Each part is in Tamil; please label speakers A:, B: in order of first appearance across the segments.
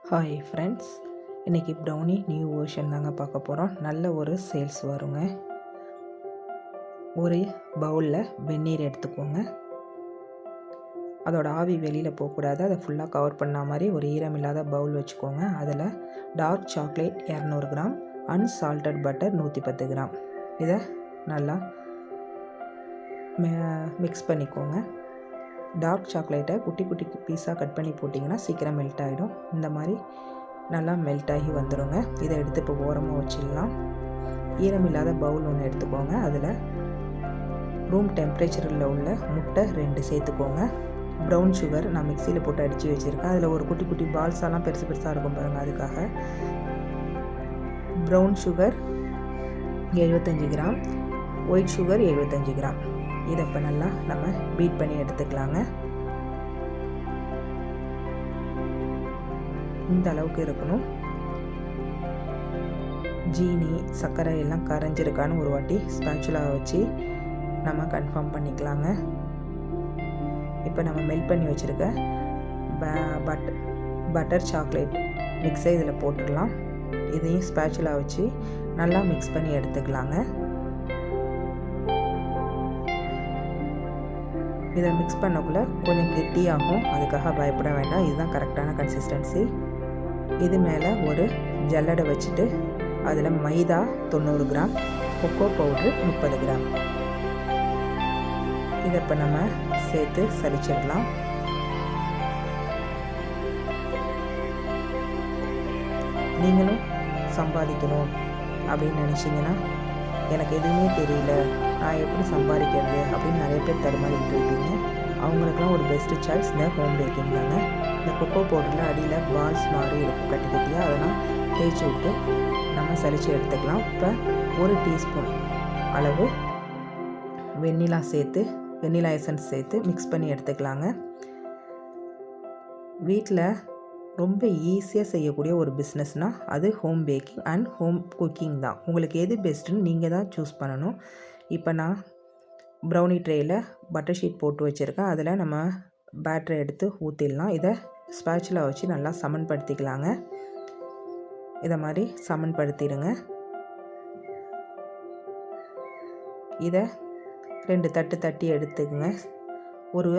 A: ஹாய் ஃப்ரெண்ட்ஸ், இன்றைக்கி ப்ரௌனி நியூ வெர்ஷன் தாங்க பார்க்க போகிறோம். நல்ல ஒரு சேல்ஸ் வருங்க. ஒரு பவுலில் வெந்நீர் எடுத்துக்கோங்க. அதோட ஆவி வெளியில் போகக்கூடாது. அதை ஃபுல்லாக கவர் பண்ண மாதிரி ஒரு ஈரமில்லாத பவுல் வச்சுக்கோங்க. அதில் dark chocolate 200 gram, unsalted butter 110 gram. இதை நல்லா மிக்ஸ் பண்ணிக்கோங்க. டார்க் சாக்லேட்டை குட்டி குட்டி பீஸாக கட் பண்ணி போட்டிங்கன்னா சீக்கிரம் மெல்ட் ஆகிடும். இந்த மாதிரி நல்லா மெல்ட் ஆகி வந்துடுங்க. இதை எடுத்து இப்போ ஓரமாக வச்சிடலாம். ஈரமில்லாத பவுல் ஒன்று எடுத்துக்கோங்க. அதில் ரூம் டெம்பரேச்சரில் உள்ள முட்டை 2 சேர்த்துக்கோங்க. ப்ரௌன் சுகர் நான் மிக்சியில் போட்டு அடித்து வச்சுருக்கேன். அதில் ஒரு குட்டி குட்டி பால்ஸெல்லாம் பெருசு பெருசாக இருக்கும் பாருங்கள். அதுக்காக brown sugar 75 gram, white sugar 75 gram. இதை இப்போ நல்லா நம்ம பீட் பண்ணி எடுத்துக்கலாங்க. இந்த அளவுக்கு இருக்கணும். ஜீனி சர்க்கரை எல்லாம் கரைஞ்சிருக்கான்னு ஒரு வாட்டி ஸ்பேச்சுலா வச்சு நம்ம கன்ஃபார்ம் பண்ணிக்கலாங்க. இப்போ நம்ம மெல்ட் பண்ணி வச்சுருக்க பட்டர் சாக்லேட் மிக்ஸை இதில் போட்டுடலாம். இதையும் ஸ்பேச்சுலா வச்சு நல்லா மிக்ஸ் பண்ணி எடுத்துக்கலாங்க. இதை மிக்ஸ் பண்ணக்குள்ளே கொஞ்சம் கெட்டியாகும். அதுக்காக பயப்பட வேண்டாம். இதுதான் கரெக்டான கன்சிஸ்டன்சி. இது மேலே ஒரு ஜல்லடை வச்சுட்டு அதில் மைதா 90 கிராம், கொக்கோ பவுட்ரு 30 கிராம். இதை இப்போ நம்ம சேர்த்து சலிச்சிடலாம். நீங்களும் சம்பாதிக்கணும் அப்படின்னு நினச்சிங்கன்னா, எனக்கு எதுவுமே தெரியல, நான் எப்படி சம்பாதிக்கிறது அப்படின்னு நிறைய பேர் தடுமாறிக்கிட்டு இருப்பீங்க. அவங்களுக்குலாம் ஒரு பெஸ்ட்டு சாய்ஸ் இந்த ஹோம் பேக்கிங் தாங்க. இந்த கொக்கோ பவுடரில் அடியில் பால்ஸ் மாதிரி இருக்கும் கட்டி கட்டியாக, அதெல்லாம் தேய்ச்சி விட்டு நம்ம சலிச்சு எடுத்துக்கலாம். இப்போ 1 டீஸ்பூன் அளவு வெண்ணிலா எசன்ஸ் சேர்த்து மிக்ஸ் பண்ணி எடுத்துக்கலாங்க. வீட்டில் ரொம்ப ஈஸியாக செய்யக்கூடிய ஒரு பிஸ்னஸ்னால் அது home baking and home cooking தான். உங்களுக்கு எது பெஸ்ட்டுன்னு நீங்கள் தான் சூஸ் பண்ணணும். இப்போ நான் ப்ரௌனி ட்ரேயில் பட்டர் ஷீட் போட்டு வச்சுருக்கேன். அதில் நம்ம பேட்டரை எடுத்து ஊற்றிடலாம். இதை ஸ்பேச்சுலா வச்சு நல்லா சமன்படுத்திக்கலாங்க. இதை மாதிரி சமன்படுத்திடுங்க. இதை 2 தட்டு தட்டி எடுத்துக்கோங்க. ஒரு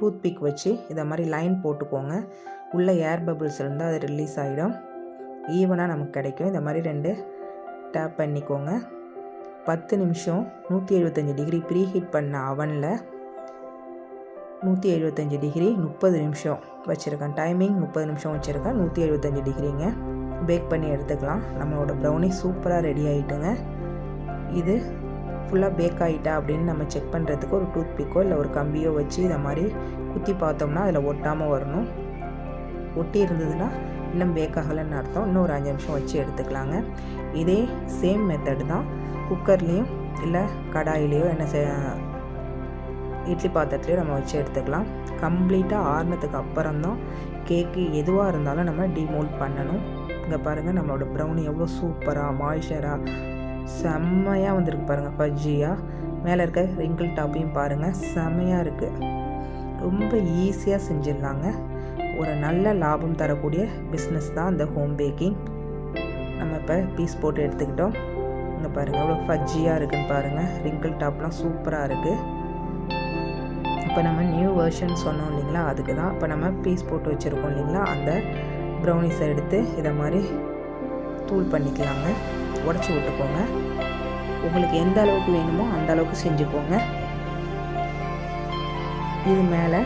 A: டூத்பிக் வச்சு இதை மாதிரி லைன் போட்டுக்கோங்க. உள்ளே ஏர் பபிள்ஸ் இருந்தால் அது ரிலீஸ் ஆகிடும். ஈவனாக நமக்கு கிடைக்கும். இந்த மாதிரி 2 டேப் பண்ணிக்கோங்க. 10 நிமிஷம் 175 டிகிரி ப்ரீ ஹீட் பண்ண அவனில் 175 டிகிரி 30 நிமிஷம் வச்சுருக்கேன். டைமிங் 30 நிமிஷம் வச்சுருக்கேன். 175 டிகிரிங்க. பேக் பண்ணி எடுத்துக்கலாம். நம்மளோட ப்ரௌனி சூப்பராக ரெடி ஆகிட்டுங்க. இது ஃபுல்லாக பேக் ஆகிட்டா அப்படின்னு நம்ம செக் பண்ணுறதுக்கு ஒரு டூத்பிக்கோ இல்லை ஒரு கம்பியோ வச்சு இதை மாதிரி குத்தி பார்த்தோம்னா அதில் ஒட்டாமல் வரணும். ஒட்டி இருந்ததுன்னா இன்னும் பேக் ஆகலைன்னு அர்த்தம். இன்னும் ஒரு 5 நிமிஷம் வச்சு எடுத்துக்கலாங்க. இதே சேம் மெத்தட் தான் குக்கர்லேயும் இல்லை கடாயிலையோ இட்லி பாத்திரத்துலையோ நம்ம வச்சு எடுத்துக்கலாம். கம்ப்ளீட்டாக ஆறுனதுக்கு அப்புறம்தான் கேக்கு எதுவாக இருந்தாலும் நம்ம டிமோல்ட் பண்ணணும். இங்கே பாருங்கள், நம்மளோட ப்ரௌனி எவ்வளோ சூப்பராக மாய்ஸ்சராக செம்மையாக வந்திருக்கு பாருங்கள். பஜ்ஜியாக மேலே இருக்க ரிங்கிள் டாப்பையும் பாருங்கள், செம்மையாக இருக்குது. ரொம்ப ஈஸியாக செஞ்சிடலாங்க. ஒரு நல்ல லாபம் தரக்கூடிய பிஸ்னஸ் தான் இந்த ஹோம் பேக்கிங். நம்ம இப்போ பீஸ் போட்டு எடுத்துக்கிட்டோம். இங்கே பாருங்கள் எவ்வளோ ஃபஜ்ஜியாக இருக்குதுன்னு பாருங்கள். ரிங்கிள் டாப்லாம் சூப்பராக இருக்குது. இப்போ நம்ம நியூ வெர்ஷன் சொன்னோம் இல்லைங்களா, அதுக்கு தான். இப்போ நம்ம பீஸ் போட்டு வச்சுருக்கோம் இல்லைங்களா, அந்த ப்ரௌனிஸை எடுத்து இதை மாதிரி தூள் பண்ணிக்கலாங்க. உடச்சி விட்டுக்கோங்க. உங்களுக்கு எந்த அளவுக்கு வேணுமோ அந்த அளவுக்கு செஞ்சுக்கோங்க. இது மேலே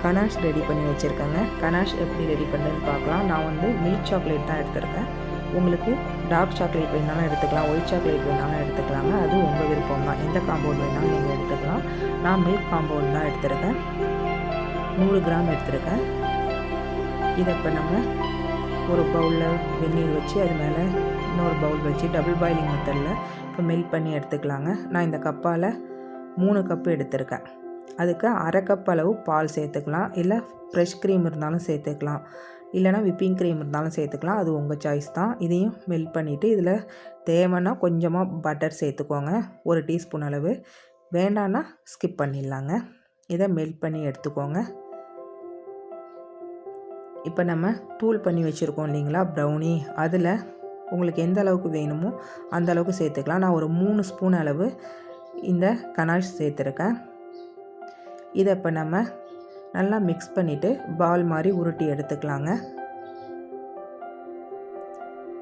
A: கனாஷ் ரெடி பண்ணி வச்சுருக்கேங்க. கனாஷ் எப்படி ரெடி பண்ணுறதுன்னு பார்க்கலாம். நான் மில்க் சாக்லேட் தான் எடுத்துருக்கேன். உங்களுக்கு டார்க் சாக்லேட் வேணாலும் எடுத்துக்கலாம், ஒயிட் சாக்லேட் வேணாலும் எடுத்துக்கலாங்க. அது உங்கள் விருப்பம் தான். எந்த காம்பவுண்ட் வேணாலும் நீங்கள் எடுத்துக்கலாம். நான் மில்க் காம்பவுண்ட் தான் எடுத்துருக்கேன். 100 கிராம் எடுத்துருக்கேன். இதை இப்போ நம்ம ஒரு பவுலில் வெந்நீர் வச்சு அது மேலே இன்னொரு பவுல் வச்சு டபுள் பாயிலிங் மெத்தடில் இப்போ மெல்ட் பண்ணி எடுத்துக்கலாங்க. நான் இந்த கப்பால் 3 கப்பு எடுத்திருக்கேன். அதுக்கு அரை கப் அளவு பால் சேர்த்துக்கலாம், இல்லை ஃப்ரெஷ் க்ரீம் இருந்தாலும் சேர்த்துக்கலாம், இல்லைனா விப்பிங் க்ரீம் இருந்தாலும் சேர்த்துக்கலாம். அது உங்கள் சாய்ஸ் தான். இதையும் மெல்ட் பண்ணிவிட்டு இதில் தேவைன்னா கொஞ்சமாக பட்டர் சேர்த்துக்கோங்க, 1 டீஸ்பூன் அளவு. வேண்டான்னா ஸ்கிப் பண்ணிடலாங்க. இதை மெல்ட் பண்ணி எடுத்துக்கோங்க. இப்போ நம்ம தூள் பண்ணி வச்சுருக்கோம் இல்லைங்களா ப்ரௌனி, அதில் உங்களுக்கு எந்த அளவுக்கு வேணுமோ அந்த அளவுக்கு சேர்த்துக்கலாம். நான் ஒரு 3 ஸ்பூன் அளவு இந்த கனாஷ் சேர்த்துருக்கேன். இதை இப்போ நம்ம நல்லா மிக்ஸ் பண்ணிவிட்டு பால் மாதிரி உருட்டி எடுத்துக்கலாங்க.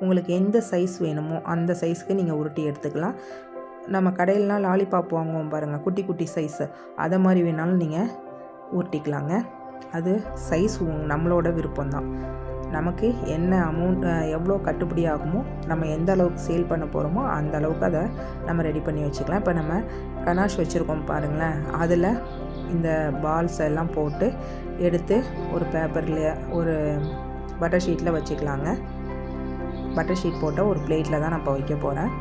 A: உங்களுக்கு எந்த சைஸ் வேணுமோ அந்த சைஸ்க்கு நீங்கள் உருட்டி எடுத்துக்கலாம். நம்ம கடையிலலாம் லாலிபாப் வாங்குவோம் பாருங்கள், குட்டி குட்டி சைஸு, அதை மாதிரி வேணாலும் நீங்கள் உருட்டிக்கலாங்க. அது சைஸ் நம்மளோட விருப்பம்தான். நமக்கு என்ன அமௌண்ட் எவ்வளோ கட்டுப்படி ஆகுமோ, நம்ம எந்த அளவுக்கு சேல் பண்ண போகிறோமோ அந்த அளவுக்கு அதை நம்ம ரெடி பண்ணி வச்சுக்கலாம். இப்போ நம்ம கனாஷ் வச்சுருக்கோம் பாருங்களேன், அதில் இந்த பால்ஸ் எல்லாம் போட்டு எடுத்து ஒரு பேப்பரில் ஒரு பட்டர் ஷீட்டில் வச்சுக்கலாங்க. பட்டர் ஷீட் போட்டால் ஒரு பிளேட்டில் தான் நான் இப்போ வைக்க போகிறேன்.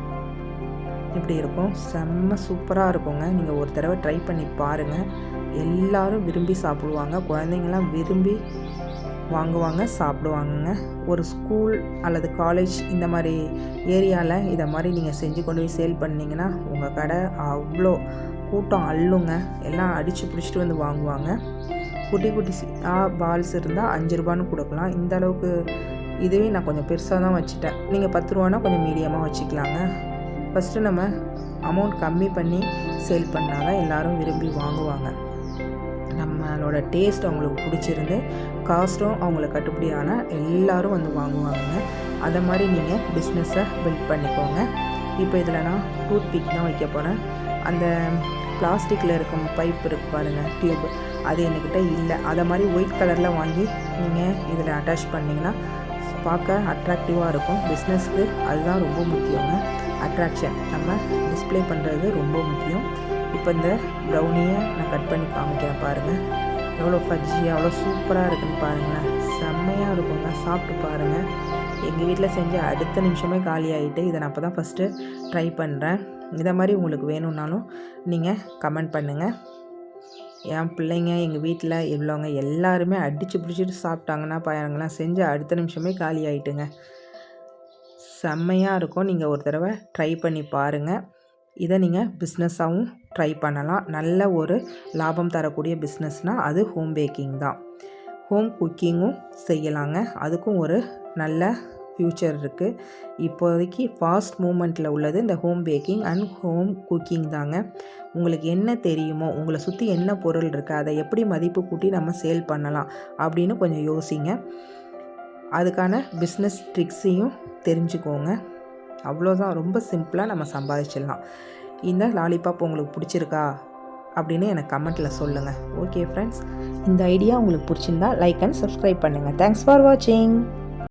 A: இப்படி இருக்கும், செம்ம சூப்பராக இருக்குங்க. நீங்கள் ஒரு தடவை ட்ரை பண்ணி பாருங்கள். எல்லோரும் விரும்பி சாப்பிடுவாங்க, குழந்தைங்களாம் விரும்பி வாங்குவாங்க, சாப்பிடுவாங்க. ஒரு ஸ்கூல் அல்லது காலேஜ் இந்த மாதிரி ஏரியாவில் இதை மாதிரி நீங்கள் செஞ்சு கொண்டு போய் சேல் பண்ணிங்கன்னா உங்கள் கடை அவ்வளோ கூட்டம் அள்ளுங்க. எல்லாம் அடித்து பிடிச்சிட்டு வந்து வாங்குவாங்க. குட்டி குட்டி பால்ஸ் இருந்தால் 5 ரூபான்னு கொடுக்கலாம். இந்த அளவுக்கு இதுவே நான் கொஞ்சம் பெருசாக தான் வச்சுட்டேன். நீங்கள் 10 ரூபானா கொஞ்சம் மீடியமாக வச்சுக்கலாங்க. ஃபஸ்ட்டு நம்ம அமௌண்ட் கம்மி பண்ணி சேல் பண்ணால் தான் எல்லோரும் விரும்பி வாங்குவாங்க. நம்மளோட டேஸ்ட் அவங்களுக்கு பிடிச்சிருந்து காஸ்ட்டும் அவங்களுக்கு கட்டுப்படியான எல்லோரும் வந்து வாங்குவாங்க. அதை மாதிரி நீங்கள் பிஸ்னஸை பில்ட் பண்ணிக்கோங்க. இப்போ இதில் நான் டூத் பிக் தான் வைக்க போகிறேன். அந்த பிளாஸ்டிக்கில் இருக்கும் பைப் இருக்குது பாருங்கள், டியூப், அது என்கிட்ட இல்லை. அதை மாதிரி ஒயிட் கலரில் வாங்கி நீங்கள் இதில் அட்டாச் பண்ணிங்கன்னா பார்க்க அட்ராக்டிவாக இருக்கும். பிஸ்னஸ்க்கு அதுதான் ரொம்ப முக்கியங்க. அட்ராக்ஷன் நம்ம டிஸ்ப்ளே பண்ணுறது ரொம்ப முக்கியம். இப்போ இந்த ப்ரௌனியை நான் கட் பண்ணி காமிக்கிறேன் பாருங்கள். எவ்வளோ ஃபஜ்ஜியாக எவ்வளோ சூப்பராக இருக்குதுன்னு பாருங்களேன். செம்மையாக இருக்குங்க, சாப்பிட்டு பாருங்கள். எங்கள் வீட்டில் செஞ்ச அடுத்த நிமிஷமே காலி ஆகிட்டு, இதை நான் அப்போ தான் ஃபஸ்ட்டு ட்ரை பண்ணுறேன். இதை மாதிரி உங்களுக்கு வேணும்னாலும் நீங்கள் கமெண்ட் பண்ணுங்கள். என் பிள்ளைங்க எங்கள் வீட்டில் இவ்வளோங்க எல்லாருமே அடித்து பிடிச்சிட்டு சாப்பிட்டாங்கன்னா பாருங்களேன், செஞ்ச அடுத்த நிமிஷமே காலி ஆகிட்டுங்க. செம்மையாக இருக்கும். நீங்கள் ஒரு தடவை ட்ரை பண்ணி பாருங்கள். இதை நீங்கள் பிஸ்னஸாகவும் ட்ரை பண்ணலாம். நல்ல ஒரு லாபம் தரக்கூடிய பிஸ்னஸ்னால் அது ஹோம் பேக்கிங் தான். ஹோம் குக்கிங்கும் செய்யலாங்க. அதுக்கும் ஒரு நல்ல ஃப்யூச்சர் இருக்குது. இப்போதைக்கு ஃபாஸ்ட் மூமெண்ட்டில் உள்ளது இந்த home baking and home cooking தாங்க. உங்களுக்கு என்ன தெரியுமோ, உங்களை சுற்றி என்ன பொருள் இருக்குது, அதை எப்படி மதிப்பு கூட்டி நம்ம சேல் பண்ணலாம் அப்படின்னு கொஞ்சம் யோசிங்க. அதுக்கான பிஸ்னஸ் ட்ரிக்ஸையும் தெரிஞ்சுக்கோங்க. அவ்வளோதான், ரொம்ப சிம்பிளாக நம்ம சம்பாதிச்சிடலாம். இந்த லாலிபாப் உங்களுக்கு பிடிச்சிருக்கா அப்படின்னு எனக்கு கமெண்ட்டில் சொல்லுங்கள். ஓகே ஃப்ரெண்ட்ஸ், இந்த ஐடியா உங்களுக்கு பிடிச்சிருந்தா லைக் அண்ட் சப்ஸ்கிரைப் பண்ணுங்கள். தேங்க்ஸ் ஃபார் வாட்சிங்.